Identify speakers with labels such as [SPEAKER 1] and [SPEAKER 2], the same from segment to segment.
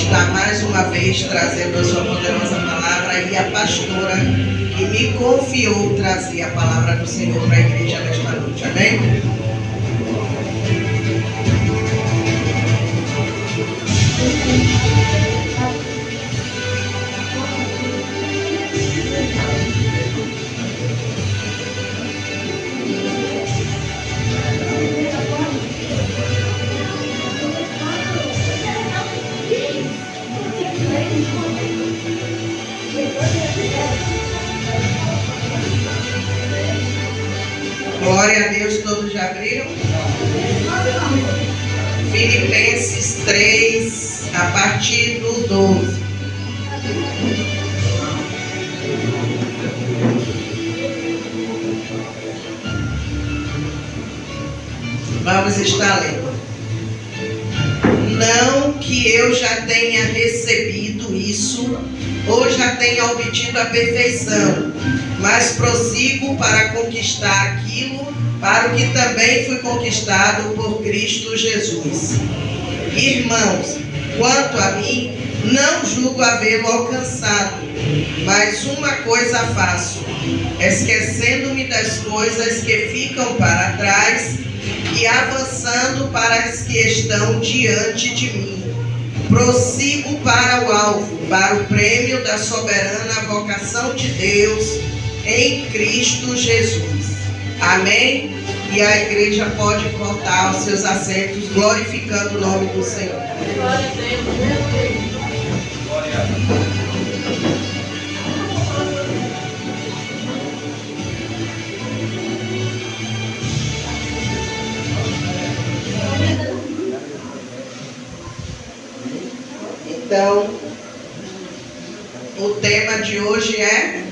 [SPEAKER 1] está mais uma vez trazendo a sua poderosa palavra e a pastora que me confiou trazer a palavra do Senhor para a igreja nesta noite. Amém? Glória a Deus, todos já abriram? Filipenses 3, a partir do 12. Vamos estar lendo. Não que eu já tenha recebido isso, ou já tenha obtido a perfeição, mas prossigo para conquistar aquilo para o que também fui conquistado por Cristo Jesus. Irmãos, quanto a mim, não julgo havê-lo alcançado, mas uma coisa faço, esquecendo-me das coisas que ficam para trás e avançando para as que estão diante de mim. Prossigo para o alvo, para o prêmio da soberana vocação de Deus em Cristo Jesus. Amém? E a igreja pode voltar aos seus assentos, glorificando o nome do Senhor. Glória a Deus. Glória a Deus. Então, o tema de hoje é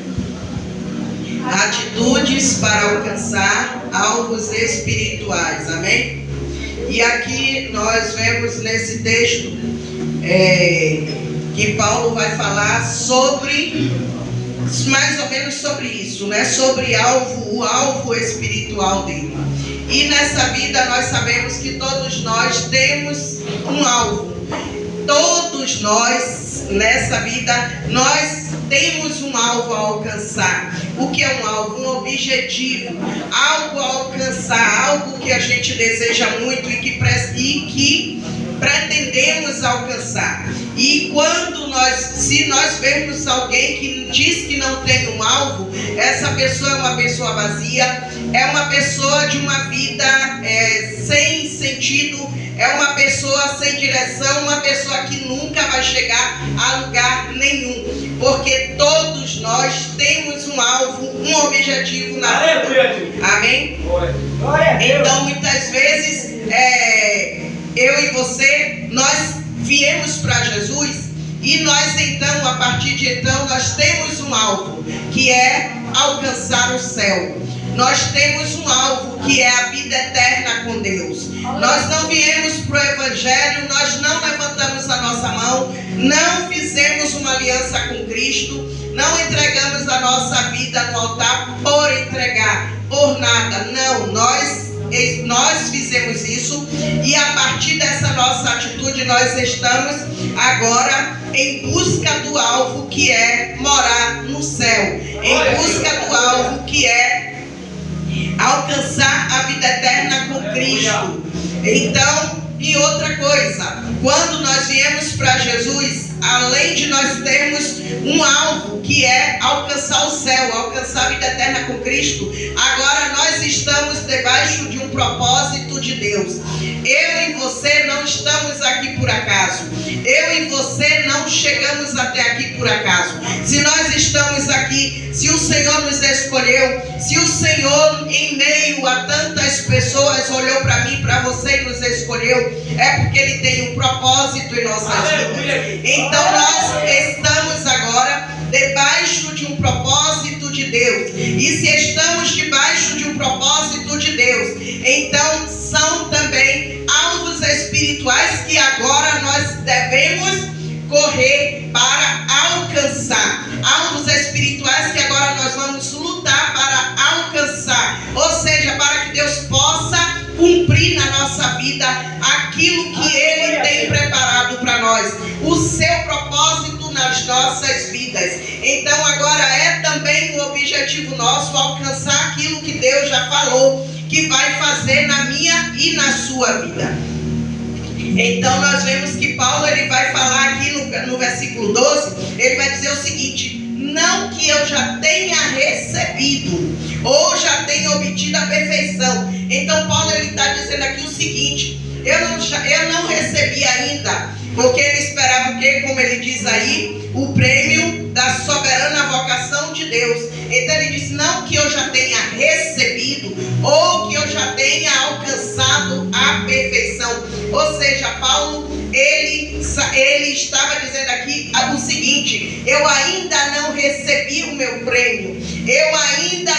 [SPEAKER 1] atitudes para alcançar alvos espirituais, amém? E aqui nós vemos nesse texto que Paulo vai falar sobre, mais ou menos sobre isso, né? Sobre o alvo espiritual dele. E nessa vida nós sabemos que todos nós temos um alvo. Todos nós, nessa vida, nós temos um alvo a alcançar. O que é um alvo? Um objetivo. Algo a alcançar, algo que a gente deseja muito e que pretendemos alcançar. E se nós vemos alguém que diz que não tem um alvo, essa pessoa é uma pessoa vazia, é uma pessoa de uma vida sem sentido, é uma pessoa sem direção, uma pessoa que nunca vai chegar a lugar nenhum. Porque todos nós temos um alvo, um objetivo na vida. Amém? Então, muitas vezes, eu e você, nós viemos para Jesus e nós então, a partir de então, nós temos um alvo, que é alcançar o céu. Nós temos um alvo, que é a vida eterna com Deus. Nós não viemos para o Evangelho, nós não levantamos a nossa mão, não fizemos uma aliança com Cristo, não entregamos a nossa vida no altar por entregar, por nada. Não, nós fizemos isso e a partir dessa nossa atitude nós estamos agora em busca do alvo, que é morar no céu, em busca do alvo, que é alcançar a vida eterna com Cristo. Então, e outra coisa, quando nós viemos para Jesus, além de nós termos um alvo, que é alcançar o céu, alcançar a vida eterna com Cristo, agora nós estamos debaixo de um propósito de Deus. Eu e você não estamos aqui por acaso. Eu e você não chegamos até aqui por acaso. Se nós estamos aqui, se o Senhor nos escolheu, se o Senhor em meio a tantas pessoas olhou para mim, para você e nos escolheu, é porque Ele tem um propósito em nossas vidas. Então nós estamos agora debaixo de um propósito de Deus. E se estamos debaixo de um propósito de Deus, então são também alvos espirituais que agora nós devemos correr para alcançar. Alvos espirituais que agora nós vamos lutar para alcançar. Ou seja, para que Deus possa cumprir na nossa vida aquilo que Ele tem preparado para nós. o seu propósito nas nossas vidas. Então agora é também um objetivo nosso alcançar aquilo que Deus já falou que vai fazer na minha e na sua vida. Então nós vemos que Paulo ele vai falar aqui no versículo 12, ele vai dizer o seguinte: não que eu já tenha recebido ou já tenha obtido a perfeição. Então Paulo ele está dizendo aqui o seguinte: eu não recebi ainda, porque ele esperava o quê? Como ele diz aí, o prêmio da soberana vocação de Deus. Então ele diz: não que eu já tenha recebido ou que eu já tenha alcançado a perfeição. Ou seja, Paulo ele estava dizendo aqui o seguinte: eu ainda não recebi o meu prêmio, eu ainda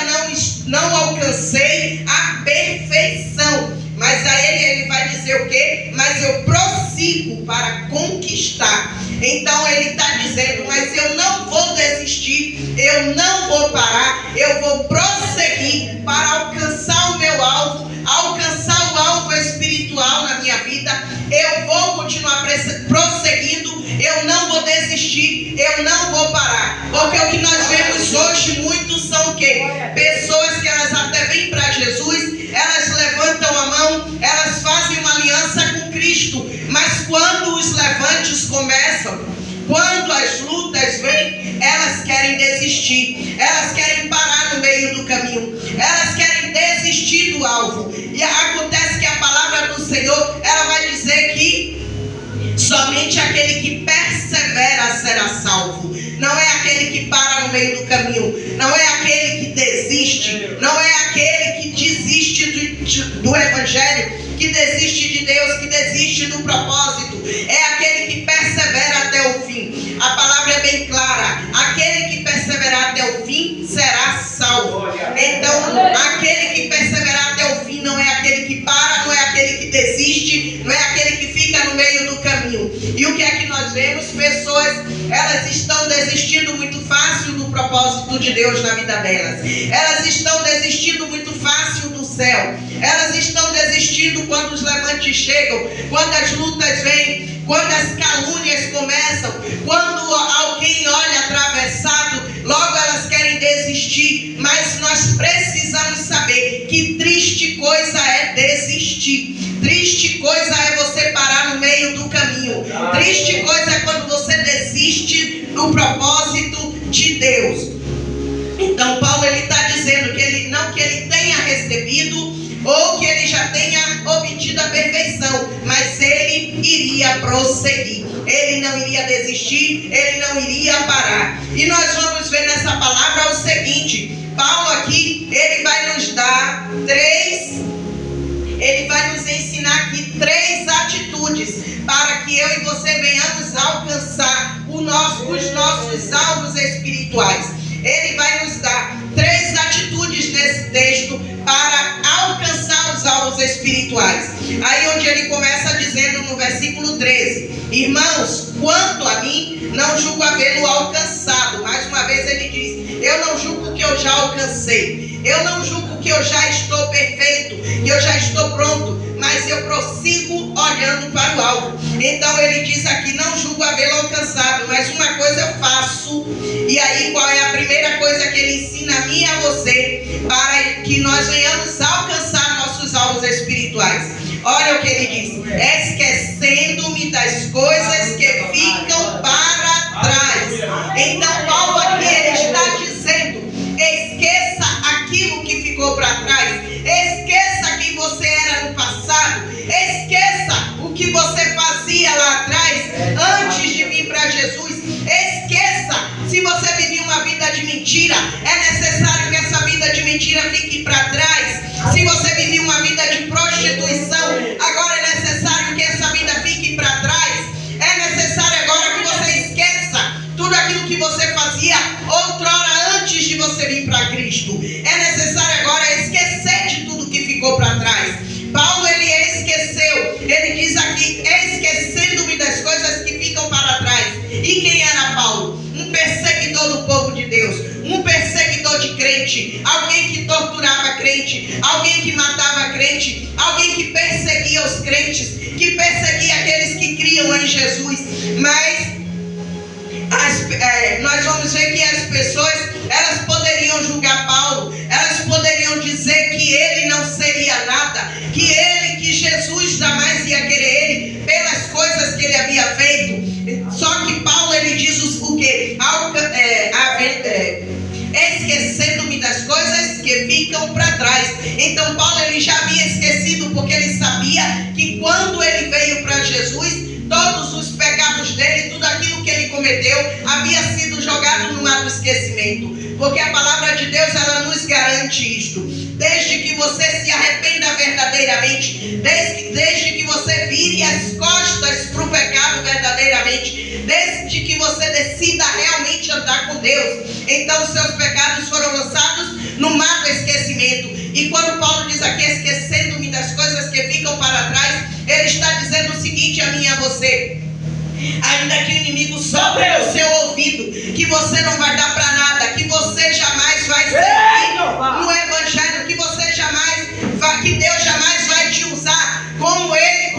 [SPEAKER 1] não alcancei a perfeição. Mas a ele vai dizer o quê? Mas eu prossigo para conquistar. Então ele está dizendo: mas eu não vou desistir, eu não vou parar, eu vou prosseguir para alcançar o meu alvo, alcançar o alvo espiritual na minha vida. Eu vou continuar prosseguindo, eu não vou desistir, eu não vou parar. Porque o que nós vemos hoje muitos são o quê? Pessoas que elas até vêm para Jesus, elas levantam a mão, elas fazem uma aliança com Cristo, mas quando os levantes começam, quando as lutas vêm, elas querem desistir, elas querem parar no meio do caminho, elas querem desistir do alvo. E acontece que a palavra do Senhor, ela vai dizer que somente aquele que persevera será salvo. Não é aquele que para no meio do caminho, não é aquele que desiste, não é aquele que desiste do Evangelho, que desiste de Deus, que desiste do propósito. É aquele que persevera até o fim. A palavra é bem clara: aquele que perseverar até o fim será salvo. Então, aquele que perseverar até o fim não é aquele que para, não é aquele que desiste, não é aquele que fica no meio do caminho. E o que é que nós vemos? Pessoas, elas estão desistindo muito fácil do propósito de Deus na vida delas. Elas estão desistindo muito fácil do céu. Elas estão desistindo quando os levantes chegam, quando as lutas vêm, quando as calúnias começam, quando alguém olha atravessado, logo elas querem desistir. Mas nós precisamos saber que triste coisa é desistir. Triste coisa é você parar no meio do caminho. Triste coisa é quando você desiste do propósito de Deus. Então Paulo ele está dizendo que ele não que ele tenha recebido ou que ele já tenha obtido a perfeição, mas ele iria prosseguir, ele não iria desistir, ele não iria parar. E nós vamos ver nessa palavra o seguinte: Paulo aqui, ele vai nos dar ele vai nos ensinar aqui 3 atitudes para que eu e você venhamos alcançar os nossos alvos espirituais. Ele vai nos dar 3 atitudes nesse texto para alcançar os alvos espirituais. Aí onde ele começa dizendo no versículo 13: irmãos, quanto a mim, não julgo havê-lo alcançado. Mais uma vez ele diz: eu não julgo que eu já alcancei, eu não julgo que eu já estou perfeito, que eu já estou pronto, mas eu prossigo olhando para o alvo. Então ele diz aqui: não julgo havê-lo alcançado, mas uma coisa eu faço. E aí qual é a primeira coisa que ele ensina a mim e a você para que nós venhamos alcançar nossos alvos espirituais? Olha o que ele diz: esquecendo-me das coisas que ficam para trás. Então Paulo aqui ele está dizendo: esqueça aquilo que ficou para trás, esqueça quem você era no passado, esqueça o que você fazia lá atrás antes de vir para Jesus. Esqueça se você vivia uma vida de mentira, é necessário que essa vida de mentira fique para trás. Se você vivia uma vida de prostituição, agora é necessário que essa vida fique para trás. É necessário agora que você esqueça tudo aquilo que você fazia outrora antes de você vir para Cristo. É necessário agora esquecer de tudo que ficou para trás. Paulo ele esqueceu, ele diz aqui: esquecendo-me das coisas que ficam para trás. E quem era Paulo? Um perseguidor do povo de Deus, um perseguidor de crente, alguém que torturava crente, alguém que matava crente, alguém que perseguia os crentes, que perseguia aqueles que criam em Jesus, mas nós vamos ver que as pessoas, elas poderiam julgar Paulo, elas poderiam dizer que ele não seria nada, que Jesus jamais ia querer ele pelas coisas que ele havia feito. Só que Paulo, ele diz o quê? Esquecendo-me das coisas que ficam para trás. Então Paulo, ele já havia esquecido, porque ele sabia que quando ele veio para Jesus, todos os pecados dele, tudo aquilo que ele cometeu, havia sido jogado no mar do esquecimento. Porque a palavra de Deus, ela nos garante isto. Desde que você se arrependa verdadeiramente, desde que você vire as costas para o pecado verdadeiramente, desde que você decida realmente andar com Deus, então os seus pecados foram lançados no mar do esquecimento. E quando Paulo diz aqui, esquecendo-me das coisas que ficam para trás, ele está dizendo o seguinte a mim e a você: ainda que o inimigo sopre no seu ouvido, que você não vai dar para nada, que você jamais vai servir no evangelho, que você jamais vai, que Deus jamais vai te usar como ele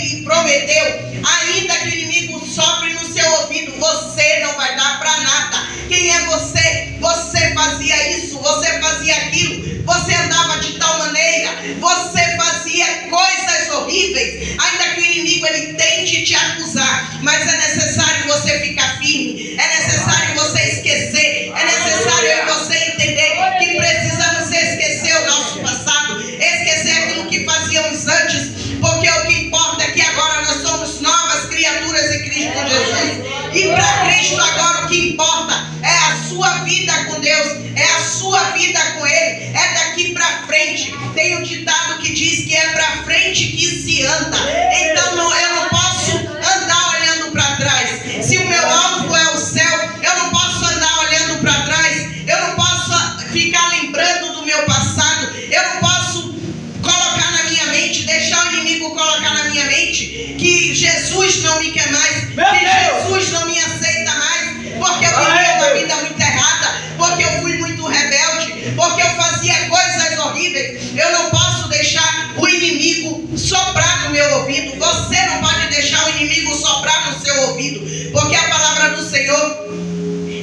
[SPEAKER 1] lhe prometeu. Ainda que o inimigo sopre no seu ouvido, você não vai dar para nada. Quem é você? Você fazia isso, você fazia aquilo, você andava de tal maneira, você fazia coisas horríveis. Ainda que o inimigo, ele tente te acusar, mas é necessário você ficar firme, é necessário você esquecer, é necessário você entender que precisamos esquecer o nosso passado, esquecer aquilo que fazíamos antes, porque o que importa é que agora nós somos novas criaturas em Cristo Jesus. E para Cristo agora o que importa é a sua vida com Deus, é a sua vida com Ele, é daqui para frente. Tem um ditado que diz que é para frente que se anda. Então eu não posso andar olhando para trás. Se o meu alvo é o céu, eu não posso andar olhando para trás. Eu não posso ficar lembrando do meu passado. Eu não posso colocar na minha mente, deixar o inimigo colocar na minha mente que Jesus não me quer mais, que Jesus não me aceita mais, porque eu vivia uma vida muito errada, porque eu fui muito rebelde, porque eu fazia coisas horríveis. Eu não posso deixar o inimigo soprar no meu ouvido. Você não pode deixar o inimigo soprar no seu ouvido, porque a palavra do Senhor,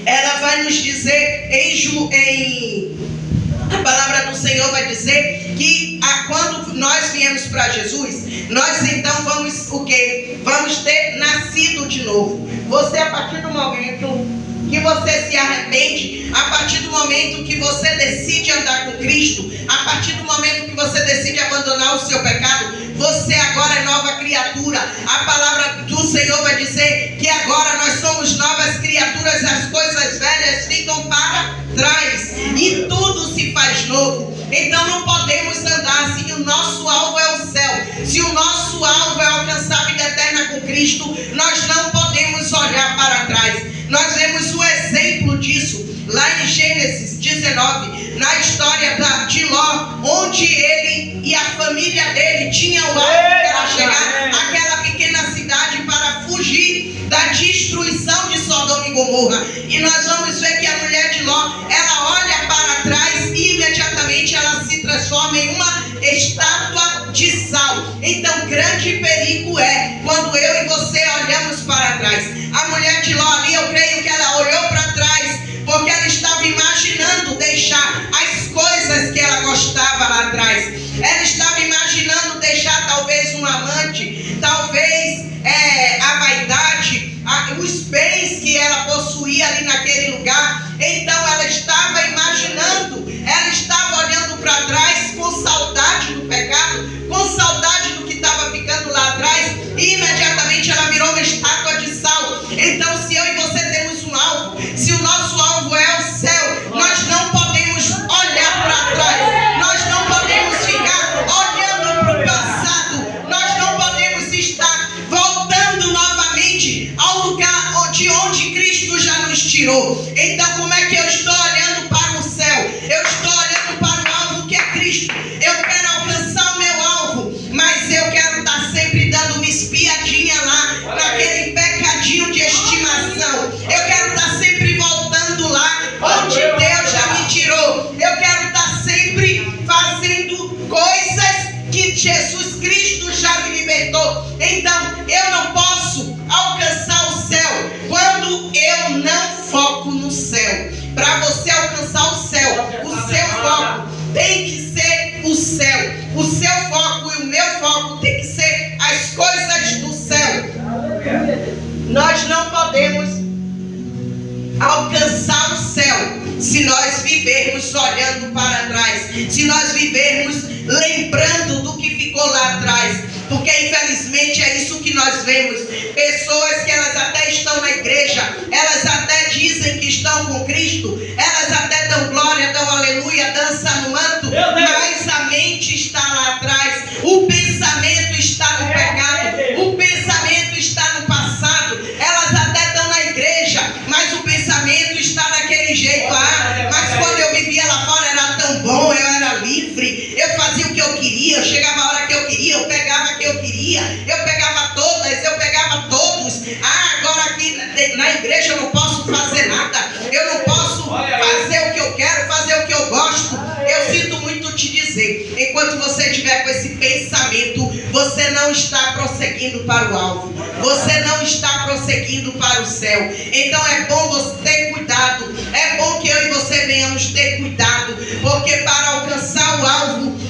[SPEAKER 1] ela vai nos dizer a palavra do Senhor vai dizer que quando nós viemos para Jesus, nós então vamos o quê? Vamos ter nascido de novo. Você, a partir do momento que você se arrepende, a partir do momento que você decide andar com Cristo, a partir do momento que você decide abandonar o seu pecado, você agora é nova criatura. A palavra do Senhor vai dizer que agora nós somos novas criaturas, as coisas velhas ficam para trás e tudo se faz novo. Então não podemos andar se o nosso alvo é o céu, se o nosso alvo é alcançar a vida eterna com Cristo. Nós não podemos olhar para trás. Nós vemos o exemplo disso lá em Gênesis 19, na história de Ló, onde ele e a família dele tinham o alvo para chegar àquela pequena cidade para fugir da destruição de Sodoma e Gomorra. E nós vamos ver que a mulher de Ló, ela olha para trás e imediatamente ela se transforma em uma estátua de sal. Então grande perigo é quando eu e você olhamos para trás. A mulher de Ló ali, eu creio que ela olhou para trás porque ela estava imaginando deixar as coisas que ela gostava lá atrás. Ela estava imaginando deixar talvez um amante, talvez a vaidade, os bens que ela possuía ali naquele lugar. Então ela estava imaginando, ela estava olhando para trás com saudade do pecado, com saudade do que estava ficando lá atrás, e imediatamente ela virou uma estátua de sal. Então se eu e você temos um alvo, se o nosso alvo é o céu, nós não podemos olhar para trás, nós não podemos ficar olhando para o passado, nós não podemos estar voltando novamente ao lugar de onde Cristo já nos tirou. Então como é que eu estou olhando para o céu? Eu estou olhando para o alvo que é Cristo. Eu quero alcançar o meu alvo, mas eu quero estar sempre dando uma espiadinha lá naquele pecadinho de estimação. Eu quero estar sempre voltando lá onde Deus já me tirou. Eu quero estar sempre fazendo coisas que Jesus Cristo já me libertou. Então eu não posso céu. Para você alcançar o céu, o seu foco tem que ser o céu. O seu foco e o meu foco tem que ser as coisas do céu. Nós não podemos alcançar o céu se nós vivermos olhando para trás, se nós vivermos lembrando do que ficou lá atrás, porque infelizmente é isso que nós vemos. Pessoas que elas até estão na igreja, elas até dizem que estão com Cristo, elas até dão glória, dão aleluia, dançam no manto, mas a mente está lá atrás, o pensamento está no pecado, o pensamento está no passado. Elas até estão na igreja, mas o pensamento está daquele jeito. Mas quando eu vivia lá fora era tão bom, eu era livre, eu fazia o que eu queria, eu chegava a hora que eu queria, eu pegava o que eu queria, eu pegava todas, eu pegava todos. Agora aqui na igreja eu não posso fazer nada, eu não posso fazer o que eu quero, fazer o que eu gosto. Eu sinto muito te dizer, enquanto você estiver com esse pensamento, você não está prosseguindo para o alvo, você não está prosseguindo para o céu. Então é bom você ter cuidado, é bom que eu e você venhamos ter cuidado, porque para alcançar o alvo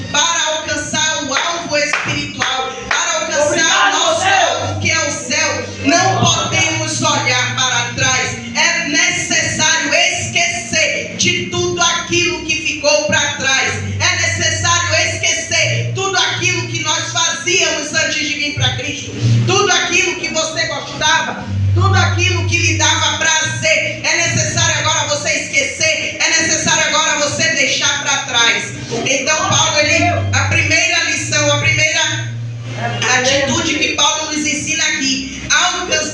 [SPEAKER 1] espiritual, para alcançar o nosso alvo que é o céu, não podemos olhar para trás. É necessário esquecer de tudo aquilo que ficou para trás. É necessário esquecer tudo aquilo que nós fazíamos antes de vir para Cristo, tudo aquilo que você gostava, tudo aquilo que lhe dava prazer. É necessário agora você esquecer, é necessário agora você deixar para trás. Então Paulo, a primeira lição, a primeira atitude que Paulo nos ensina aqui,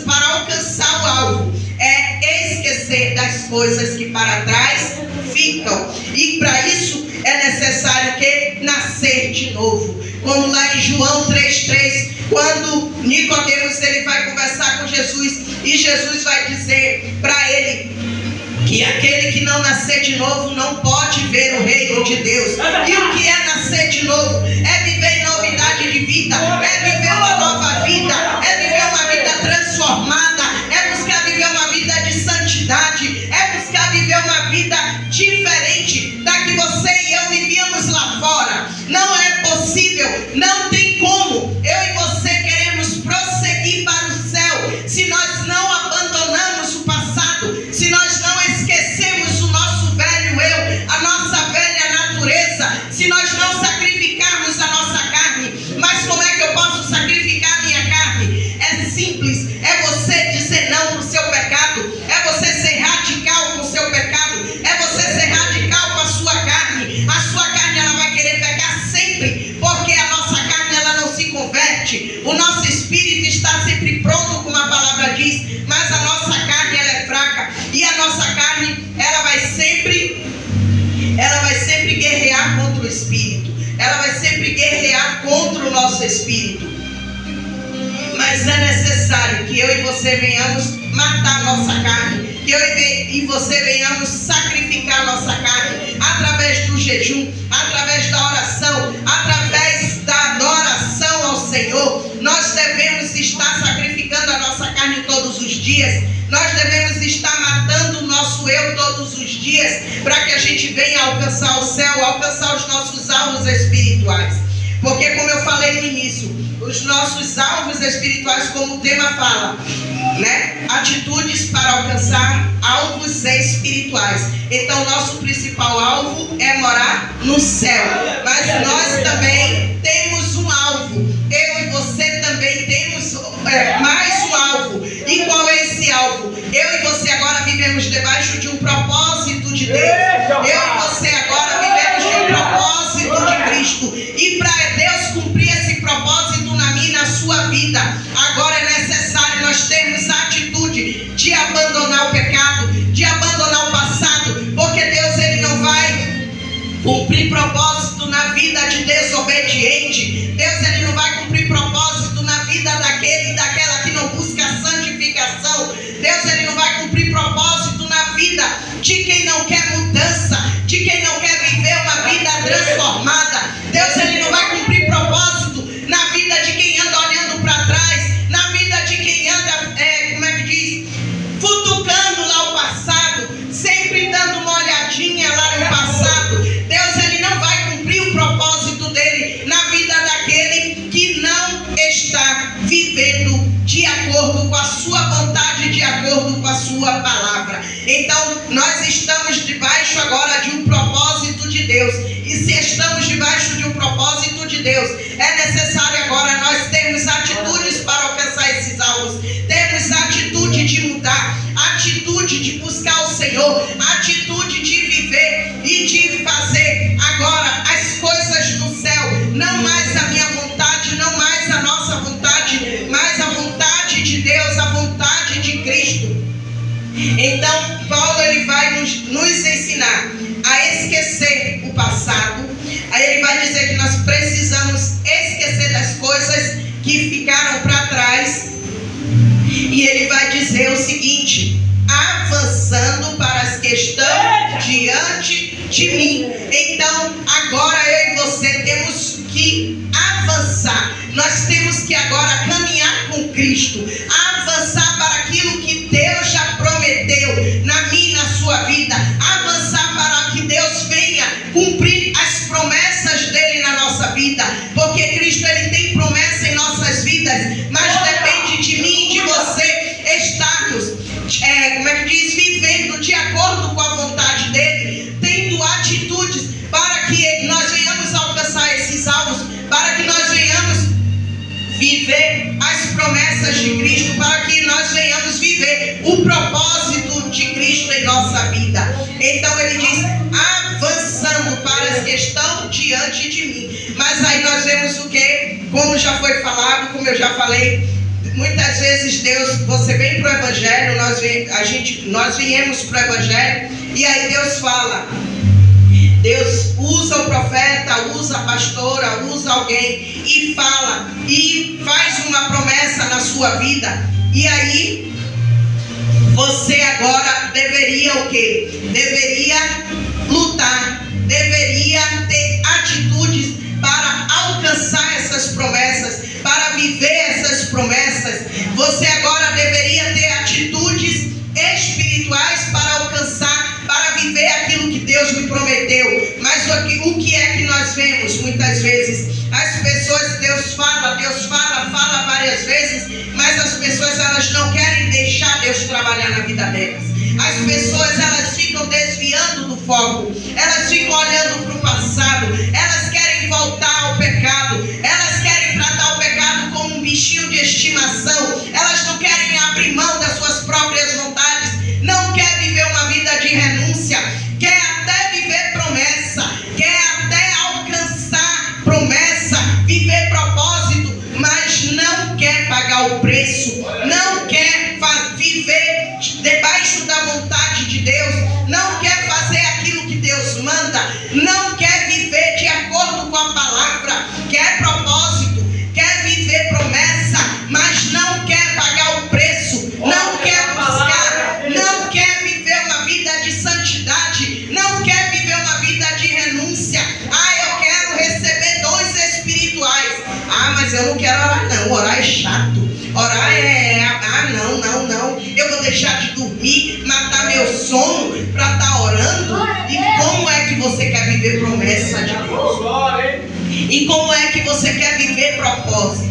[SPEAKER 1] para alcançar o alvo, é esquecer das coisas que para trás ficam. E para isso é necessário que nascer de novo. Como lá em João 3,3, quando Nicodemos ele vai conversar com Jesus, e Jesus vai dizer para ele que aquele que não nascer de novo não pode ver o reino de Deus. E o que é nascer de novo? É viver em novidade de vida, é viver uma nova vida, é viver uma vida transformada, é buscar viver uma vida de santidade, é buscar viver uma vida diferente da que você e eu vivíamos lá fora. Não é possível, não tem como eu e você queremos prosseguir para o céu se nós não abandonamos o passado, se nós não esquecemos o nosso velho eu, a nossa velha natureza, se nós não sacrificarmos a nossa carne. Mas como é que eu posso sacrificar a minha carne? É simples, é você dizer não para o seu pecado, é você ser radical com o seu pecado, é você ser radical com a sua carne. A sua carne ela vai querer pecar sempre, porque a nossa carne ela não se converte. O nosso espírito está sempre pronto, como a palavra diz, mas a nossa carne ela é fraca, e a nossa carne ela vai sempre guerrear contra o espírito, ela vai sempre guerrear contra o nosso espírito. Mas é necessário que eu e você venhamos matar a nossa carne, que eu e você venhamos sacrificar a nossa carne através do jejum, através da oração, através da adoração ao Senhor. Nós devemos estar sacrificando a nossa carne todos os dias, nós devemos estar matando o nosso eu todos os dias, para que a gente venha alcançar o céu, alcançar os nossos alvos espirituais. Porque como eu falei no início, os nossos alvos espirituais, como o tema fala, né? Atitudes para alcançar alvos espirituais. Então nosso principal alvo é morar no céu, mas nós também temos um alvo. Eu e você também temos mais um alvo. E qual é esse alvo? Eu e você agora vivemos debaixo de um propósito de Deus. Eu e você agora vivemos de um propósito de Cristo. E para Deus cumprir esse propósito na minha e na sua vida, agora é necessário nós termos a atitude de abandonar o pecado, de abandonar o passado, porque Deus ele não vai cumprir propósito na vida de desobediente. Deus ele não vai cumprir propósito na vida daquele e daquela que não busca santificação. Deus ele não vai cumprir propósito na vida de quem não quer mudança, de quem não quer viver uma vida transformada. Deus ele não vai cumprir propósito na vida de quem anda olhando para trás, Então nós estamos debaixo agora de um propósito de Deus. E se estamos debaixo de um propósito de Deus, é necessário agora nós termos atitudes para alcançar esses alvos. Temos atitude de mudar, atitude de buscar o Senhor, atitude de viver e de fazer agora as coisas do céu. Não mais a minha vontade, não mais a nossa vontade, mas a vontade de Deus, a vontade de Cristo. Então Paulo ele vai nos ensinar a esquecer o passado. Aí ele vai dizer que nós precisamos esquecer das coisas que ficaram para trás. E ele vai dizer o seguinte: avançando para as que estão diante de mim. Então agora eu e você temos que avançar. Nós temos que agora caminhar com Cristo, avançar para aquilo que Deus já prometeu na minha e na sua vida, avançar para que Deus venha cumprir as promessas dele na nossa vida, porque Cristo ele tem promessa em nossas vidas, mas depende de mim e de você estarmos vivendo de acordo com a vontade dele, tendo atitudes para que nós venhamos alcançar esses alvos, para que nós venhamos viver as promessas de Cristo, para que nós venhamos viver o propósito de Cristo em nossa vida. Então ele diz, avançando para as que estão diante de mim. Mas aí nós vemos o que? Como já foi falado, como eu já falei, muitas vezes Deus, você vem para o Evangelho, nós viemos para o Evangelho, e aí Deus fala. Deus usa o profeta, usa a pastora, usa alguém e fala e faz uma promessa na sua vida. E aí você agora deveria o quê? Deveria lutar, deveria ter atitudes para alcançar essas promessas, para viver essas promessas. Você agora deveria ter atitudes espirituais para alcançar, para viver aquilo que Deus me prometeu. Mas o que é que nós vemos muitas vezes? As pessoas, Deus fala várias vezes, mas as pessoas elas não querem deixar Deus trabalhar na vida delas. As pessoas elas ficam desviando do foco, elas ficam olhando para o passado, elas querem voltar ao pecado, elas querem tratar o pecado como um bichinho de estimação, elas não querem abrir mão das suas próprias vontades, não quer viver uma vida de renúncia, quer até viver promessa, quer até alcançar promessa, viver propósito, mas não quer pagar o preço, não quer viver debaixo da vontade de Deus, não quer fazer aquilo que Deus manda, não quer viver de acordo com a palavra, quer propósito, quer viver promessa, mas não quer pagar o preço, não quer buscar, não quer viver uma vida de santidade, não quer viver uma vida de renúncia. Eu quero receber dons espirituais. Mas eu não quero orar não, orar é chato, orar não, eu vou deixar de dormir, matar meu sono para estar orando. E como é que você quer viver promessa de Deus? E como é que você quer viver propósito?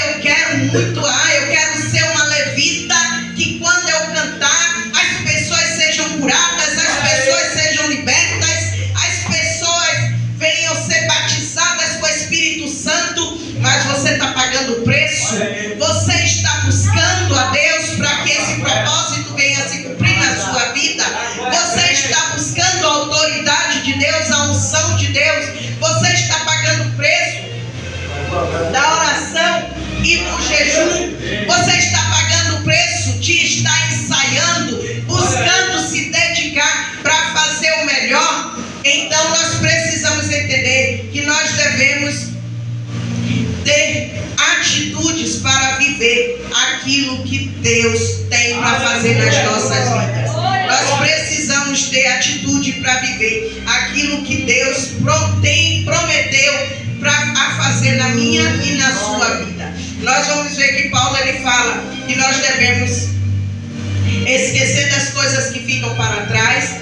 [SPEAKER 1] Eu quero muito, eu quero ser uma levita, que quando eu cantar, as pessoas sejam curadas, as pessoas sejam libertas, as pessoas venham ser batizadas com o Espírito Santo. Mas você está pagando o preço? Você está buscando a Deus para que esse propósito venha se cumprir na sua vida? Você está buscando a autoridade de Deus, a unção de Deus? Você está pagando o preço da oração e do jejum? Você está pagando o preço de estar ensaiando, buscando se dedicar para fazer o melhor? Então nós precisamos entender que nós devemos ter atitudes para viver aquilo que Deus tem para fazer nas nossas vidas. Nós precisamos ter atitude para viver aquilo que Deus prometeu a fazer na minha e na sua vida. Nós vamos ver que Paulo ele fala que nós devemos esquecer das coisas que ficam para trás,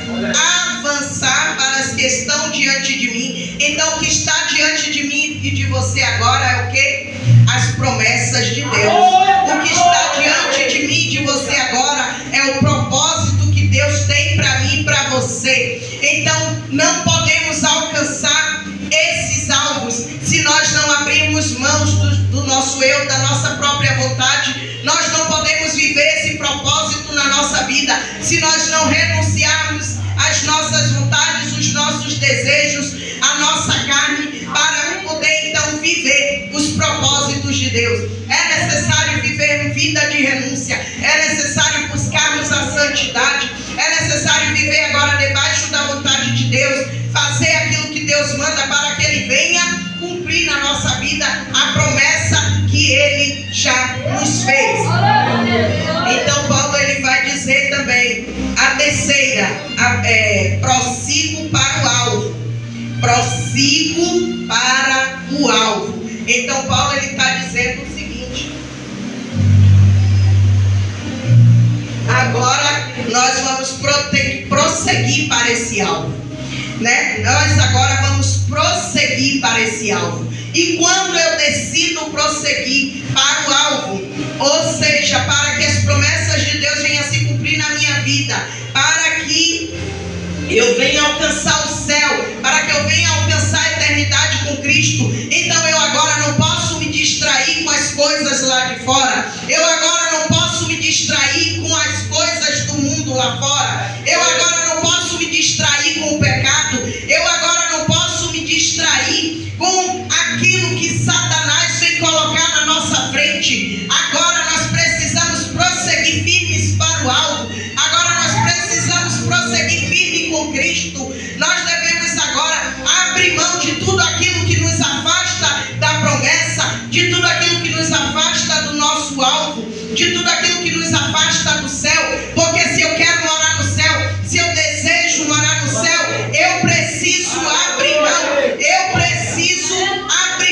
[SPEAKER 1] avançar para as que estão diante de mim. Então o que está diante de mim e de você agora é o que? As promessas de Deus. O que está diante de mim e de você agora é o propósito que renúncia, é necessário buscarmos a santidade, é necessário viver agora debaixo da vontade de Deus, fazer aquilo que Deus manda para que Ele venha cumprir na nossa vida a promessa que Ele já nos fez. Então Paulo ele vai dizer também a terceira, prossigo para o alvo. Prossigo para o alvo. Então Paulo ele está dizendo o seguinte: agora nós vamos prosseguir para esse alvo, né? Nós agora vamos prosseguir para esse alvo. E quando eu decido prosseguir para o alvo, ou seja, para que as promessas de Deus venham a se cumprir na minha vida, para que eu venha alcançar o céu, para que eu venha alcançar a eternidade com Cristo, então eu agora não posso me distrair com as coisas lá de fora, eu agora não posso me distrair com as coisas do mundo lá fora, eu agora não posso me distrair com o pecado, eu agora não posso me distrair com aquilo que Satanás vem colocar na nossa frente. Agora nós precisamos prosseguir firmes para o alvo, agora nós precisamos prosseguir firme com Cristo. Nós devemos agora abrir mão de tudo aquilo que nos afasta da promessa, de tudo aquilo que nos afasta do nosso alvo, de tudo aquilo que nos afasta do céu, porque se eu quero morar no céu, se eu desejo morar no céu, eu preciso abrir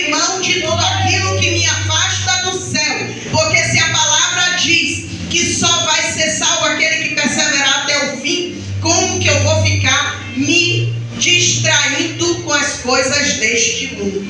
[SPEAKER 1] mão, de tudo aquilo que me afasta do céu, porque se a palavra diz que só vai ser salvo aquele que perseverar até o fim, como que eu vou ficar me distraindo com as coisas deste mundo?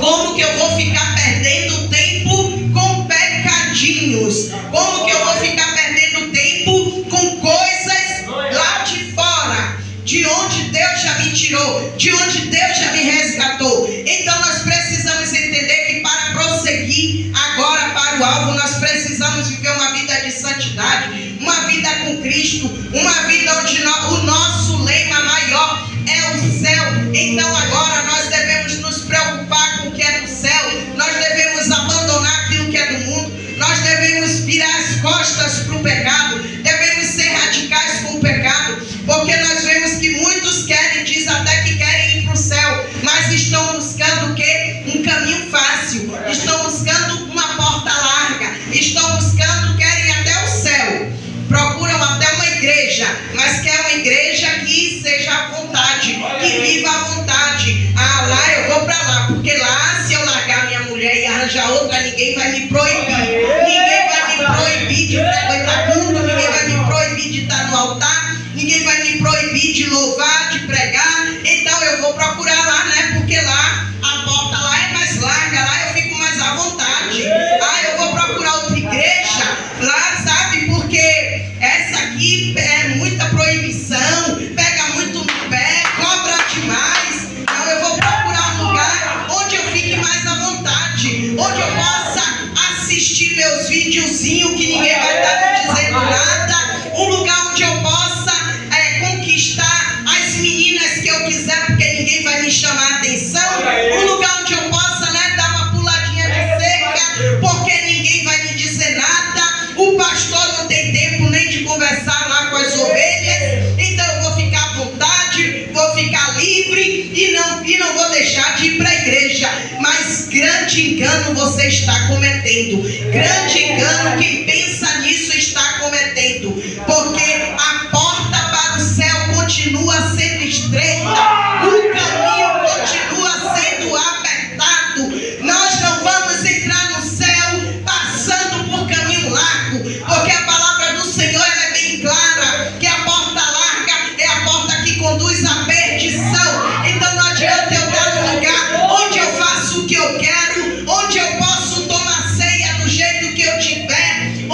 [SPEAKER 1] Como que eu vou ficar perdendo tempo com pecadinhos? Como que eu vou ficar perdendo tempo com coisas lá de fora, de onde Deus já me tirou, de onde Deus já me resgatou? Então nós precisamos entender que para prosseguir agora para o alvo, nós precisamos viver uma vida de santidade, uma vida com Cristo, uma vida onde o nosso lema maior é o céu. Então agora nós devemos nos preocupar com o que é do céu, nós devemos abandonar aquilo que é do mundo, nós devemos virar as costas para o pecado, devemos ser radicais com o pecado, porque nós vemos que muitos querem, diz até que querem ir para o céu, mas estão buscando o quê? Um caminho fácil, estão buscando uma porta larga, estão buscando, querem até o céu, procuram até uma igreja, mas quer uma igreja que seja à vontade, que viva à vontade. Ah, lá eu vou para lá, porque lá se eu largar minha mulher e arranjar outra, ninguém vai me proibir, ninguém vai me proibir de frequentar culto, ninguém vai me proibir de estar no altar, ninguém vai me proibir de louvar, de pregar. Então eu vou procurar lá, né? Porque lá a porta lá é mais larga, lá eu fico mais à vontade. Ah, eu vou procurar outra igreja lá, sabe? Porque essa aqui é muita proibição, pega muito no pé, cobra demais. Então eu vou procurar um lugar onde eu fique mais à vontade, onde eu possa assistir meus videozinhos que ninguém vai estar me dizendo nada, um lugar onde eu possa conquistar as meninas que eu quiser, porque ninguém vai me chamar a atenção, um lugar onde eu possa, né, dar uma puladinha de cerca, porque ninguém vai me dizer nada, o pastor não tem tempo nem de conversar lá com as ovelhas, então eu vou ficar à vontade, vou ficar livre e não vou deixar de ir para a igreja. Mas grande engano você está cometendo, grande engano quem pensa nisso está cometendo, porque a porta para o céu continua sendo estreita, o caminho continua sendo apertado. Nós não vamos entrar no céu passando por caminho largo, porque a palavra do Senhor é bem clara, que a porta larga é a porta que conduz à perdição. Então não adianta eu estar num lugar onde eu faço o que eu quero, onde eu posso tomar ceia do jeito que eu tiver,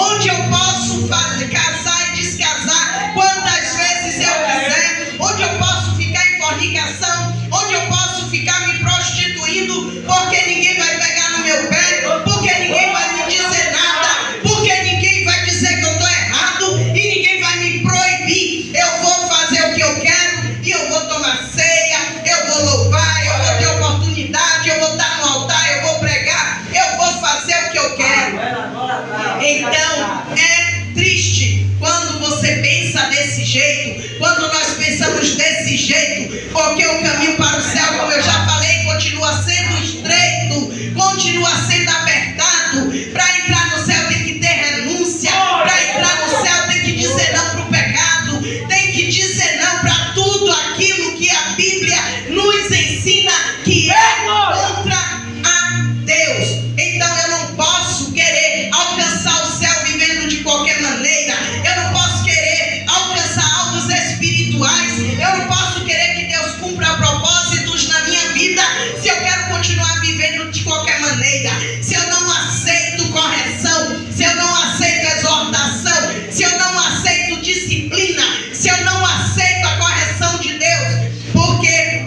[SPEAKER 1] Então, é triste quando você pensa desse jeito, quando nós pensamos desse jeito, porque o caminho para o céu, como eu já falei, continua sendo estreito, continua sendo apertado. Para entrar no céu tem que ter renúncia, para entrar no céu tem que dizer não para o pecado, tem que dizer não para tudo aquilo que a Bíblia nos ensina que é contra a Deus. Então eu não posso querer alcançar o céu vivendo de qualquer maneira, eu não posso querer alcançar alvos espirituais, eu não posso querer que Deus cumpra propósitos na minha vida se eu quero continuar vivendo de qualquer maneira, se eu não aceito correção, se eu não aceito exortação, se eu não aceito disciplina, se eu não aceito a correção de Deus. Porque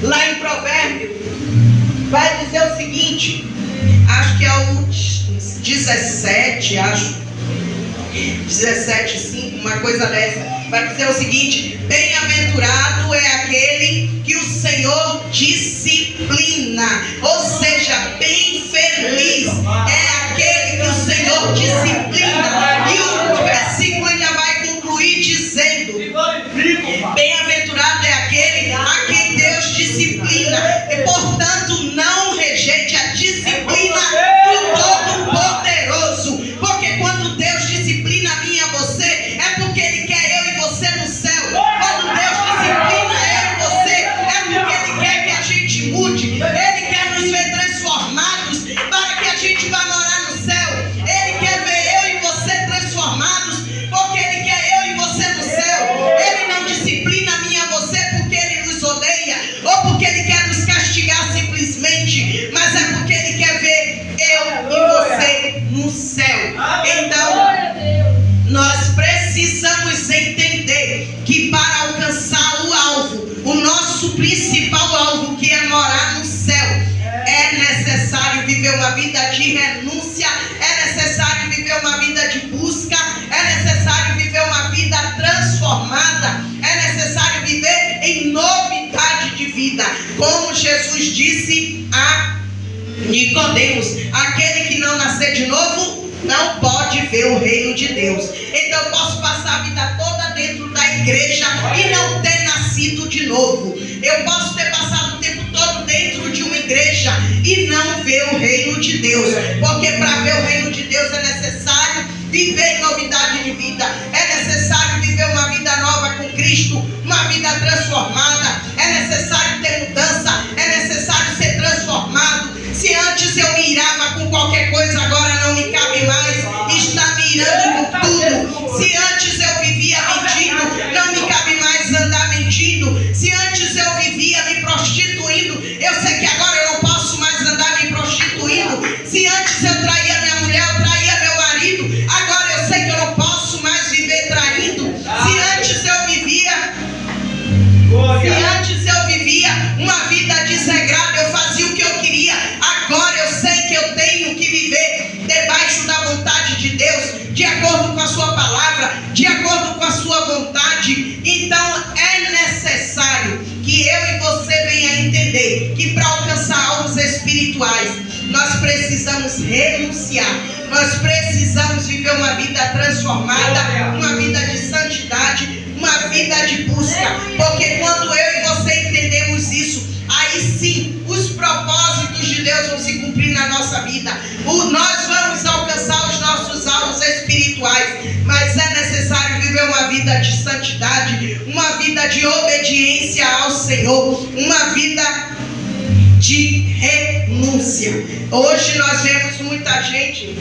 [SPEAKER 1] lá em Provérbio vai dizer o seguinte, acho que é o 17, 17:5, uma coisa dessa, vai dizer o seguinte: bem-aventurado é aquele que o Senhor disciplina, ou seja, bem feliz é aquele que o Senhor disciplina. E o versículo ainda vai concluir dizendo: bem-aventurado é aquele a quem Deus disciplina, e portanto não rejeite a disciplina do Todo-Poderoso, porque quando Deus disciplina a mim e a você, é porque Ele quer eu e você no céu. Quando Deus disciplina eu e você, é porque Ele quer que a gente mude, Ele quer nos ver transformados para que a gente vá morar no céu. Ele quer ver eu e você transformados, porque Ele quer eu e você no céu. Ele não disciplina a mim e a você porque Ele nos odeia, ou porque Ele quer nos castigar simplesmente, mas é porque Ele quer ver eu e você no céu. Então, nós precisamos entender que para alcançar o alvo, o nosso principal alvo, que é morar no céu, é necessário viver uma vida de renúncia, é necessário viver uma vida de busca, é necessário viver uma vida transformada, é necessário viver em novidade de vida. Como Jesus disse a Nicodemos: aquele que não nascer de novo não pode ver o reino de Deus. Então eu posso passar a vida toda dentro da igreja e não ter nascido de novo. Eu posso ter passado o tempo todo dentro de uma igreja e não ver o reino de Deus, porque para ver o reino de Deus é necessário viver em novidade de vida, é necessário viver uma vida nova com Cristo, uma vida transformada, é necessário ter mudança, é necessário ser transformado. Se antes eu me irava com qualquer coisa, agora não me cabe mais estar me irando com tudo. Se antes eu vivia mentindo, não me cabe mais andar mentindo. Se antes eu vivia me prostituindo, eu sei que agora eu não posso mais andar me prostituindo. Se antes eu traía minha mulher, eu traía meu marido, agora eu sei que eu não posso mais viver traindo. Se antes eu vivia uma vida desregrada, eu fazia o que eu queria, agora eu sei que eu tenho que viver debaixo da vontade de Deus, de acordo com a sua palavra, de acordo com a sua vontade. Então é necessário que eu e você venha entender que para alcançar alvos espirituais nós precisamos renunciar, nós precisamos viver uma vida transformada, uma vida de santidade, uma vida de busca, porque quando eu e você entendemos isso, aí sim os propósitos de Deus vão se cumprir na nossa vida. Nós vamos alcançar os nossos alvos espirituais, mas é necessário viver uma vida de santidade, uma vida de obediência ao Senhor, uma vida de renúncia. Hoje nós vemos muita gente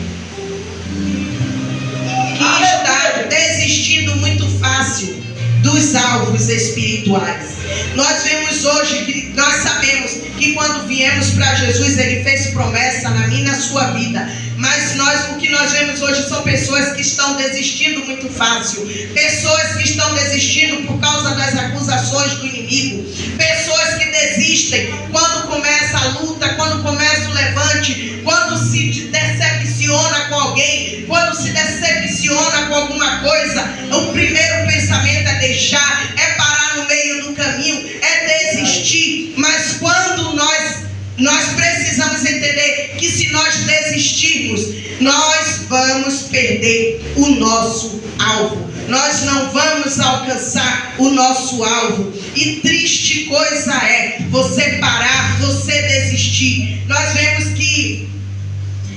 [SPEAKER 1] que está desistindo muito fácil dos alvos espirituais. Nós vemos hoje que nós sabemos que quando viemos para Jesus, Ele fez promessa na minha e na sua vida. Mas o que nós vemos hoje são pessoas que estão desistindo muito fácil, pessoas que estão desistindo por causa das acusações do inimigo, pessoas que desistem quando começa a luta, quando começa o levante, quando se decepciona com alguém, quando se decepciona com alguma coisa. O primeiro pensamento é deixar, é parar no meio do caminho, é desistir. Mas quando nós precisamos entender que se nós desistirmos, nós vamos perder entender o nosso alvo. Nós não vamos alcançar o nosso alvo. E triste coisa é você parar, você desistir. Nós vemos que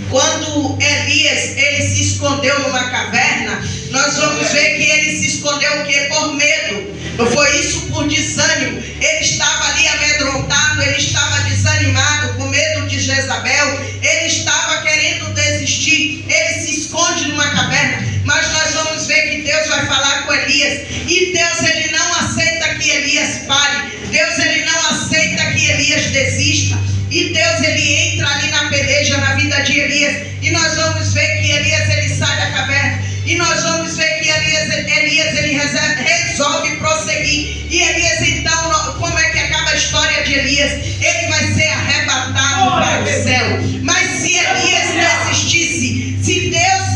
[SPEAKER 1] quando Elias, ele se escondeu numa caverna, nós vamos ver que ele se escondeu o quê? Por medo. Não foi isso por desânimo. Ele estava ali amedrontado, ele estava desanimado, com medo de Jezabel, ele estava querendo desistir, ele se esconde numa caverna. Mas nós vamos ver que Deus vai falar com Elias, e Deus, ele não aceita que Elias pare. Deus, ele não aceita que Elias desista. E Deus, ele entra ali na peleja, na vida de Elias, e nós vamos ver que Elias, ele sai da caverna, e nós vamos ver que Elias ele resolve prosseguir. E Elias, então, como é que acaba a história de Elias? Ele vai ser arrebatado para o céu. Mas se Elias desistisse, se Deus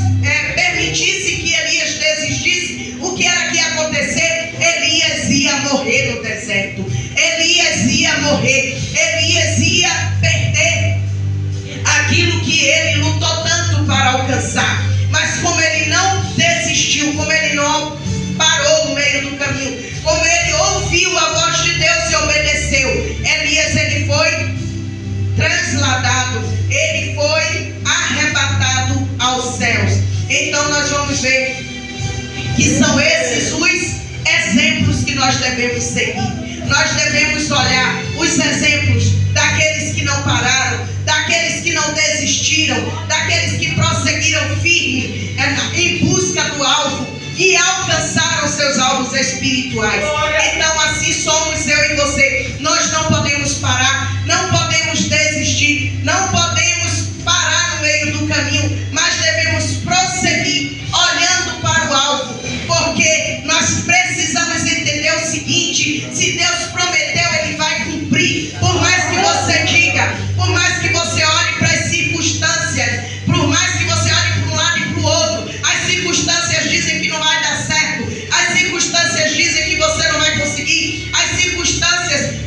[SPEAKER 1] permitisse que Elias desistisse, o que era que ia acontecer? Elias ia morrer no deserto. Elias ia morrer. Elias ia perder aquilo que ele lutou tanto para alcançar. Mas como ele não desistiu, como ele não parou no meio do caminho, como ele ouviu a voz de Deus e obedeceu, Elias, ele foi transladado, ele foi arrebatado aos céus. Então nós vamos ver que são esses os exemplos que nós devemos seguir. Nós devemos olhar os exemplos daqueles que não pararam, daqueles que não desistiram, daqueles que prosseguiram firme em busca do alvo e alcançaram seus alvos espirituais. Então assim somos eu e você. Nós não podemos parar, não podemos desistir, não podemos parar no meio do caminho, mas devemos prosseguir olhando para o alvo, porque nós precisamos entender o seguinte: se Deus prometeu, ele vai cumprir. Por mais que você diga, por mais que você olhe para as circunstâncias, por mais que você olhe para um lado e para o outro, as circunstâncias dizem que não vai dar certo, as circunstâncias dizem que você não vai conseguir, as circunstâncias,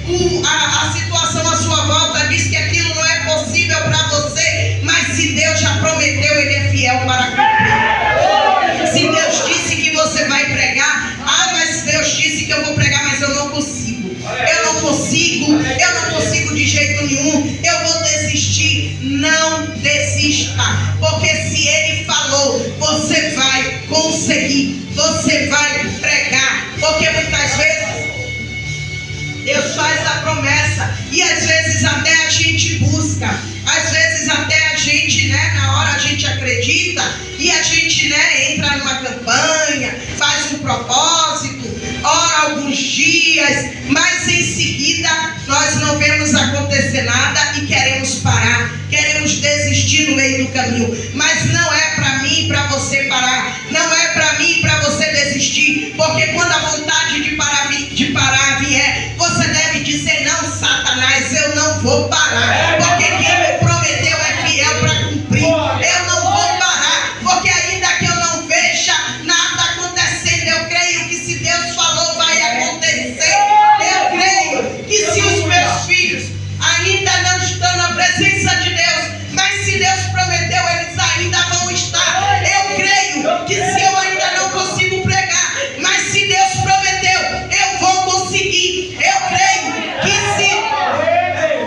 [SPEAKER 1] a situação à sua volta diz que aquilo não é possível para você, mas se Deus já prometeu, ele é fiel para cumprir. Se Deus disse que você vai pregar, mas Deus disse que eu vou pregar, mas eu não consigo. Eu não consigo de jeito nenhum. Eu vou desistir. Não desista, porque se ele falou, você vai conseguir, você vai pregar. Porque muitas vezes Deus faz a promessa e às vezes até a gente busca, às vezes até a gente, na hora a gente acredita e a gente, entra numa campanha, faz um propósito, ora alguns dias, mas em seguida nós não vemos acontecer nada e queremos parar, queremos desistir no meio do caminho. Mas não é para mim e para você parar, não é para mim e para você desistir, porque quando a vontade de parar vier, você deve dizer: não, Satanás, eu não vou parar, porque quem me prometeu é fiel para cumprir. Eu não vou parar, porque ainda que eu não veja nada acontecendo, eu creio que se Deus falou, vai acontecer. Eu creio que se os meus filhos ainda não estão na presença de Deus, mas se Deus prometeu, eles ainda vão estar. Eu creio que se eu ainda não consigo pregar, mas se Deus prometeu, eu vou conseguir. Eu creio que se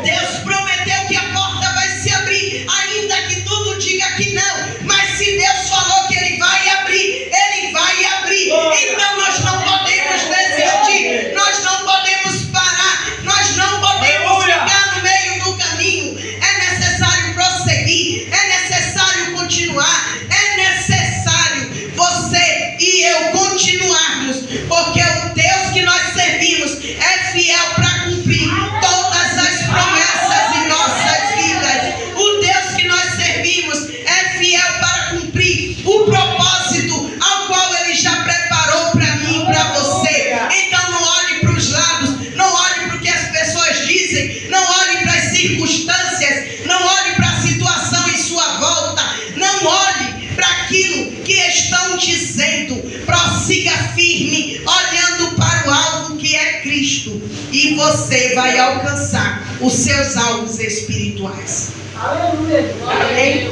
[SPEAKER 1] Deus prometeu que a porta vai se abrir, ainda que tudo diga que não, mas se Deus falou que ele vai abrir, ele vai abrir. Então nós não podemos desistir, nós não podemos parar, nós não podemos ficar no meio do caminho. É necessário prosseguir, é necessário continuar, é necessário você e eu continuarmos, porque o Deus que nós servimos é fiel para cumprir todas as promessas em nossas vidas. O Deus que nós servimos é fiel para cumprir o propósito ao qual ele já preparou para mim e para você. Então não olhe para os lados, não olhe para o que as pessoas dizem, não olhe para as circunstâncias, não olhe para a situação em sua volta, não olhe para aquilo que estão dizendo. Prossiga firme, olhando para o alvo que é Cristo, e você vai alcançar os seus alvos espirituais.
[SPEAKER 2] Aleluia.
[SPEAKER 1] Amém?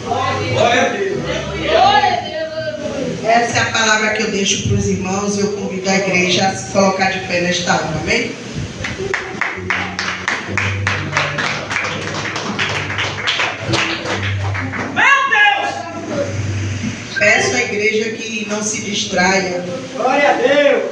[SPEAKER 2] Glória a Deus.
[SPEAKER 1] Essa é a palavra que eu deixo para os irmãos. Eu convido a igreja a se colocar de pé nesta hora, amém? Peço à igreja que não se distraia.
[SPEAKER 2] Glória a Deus!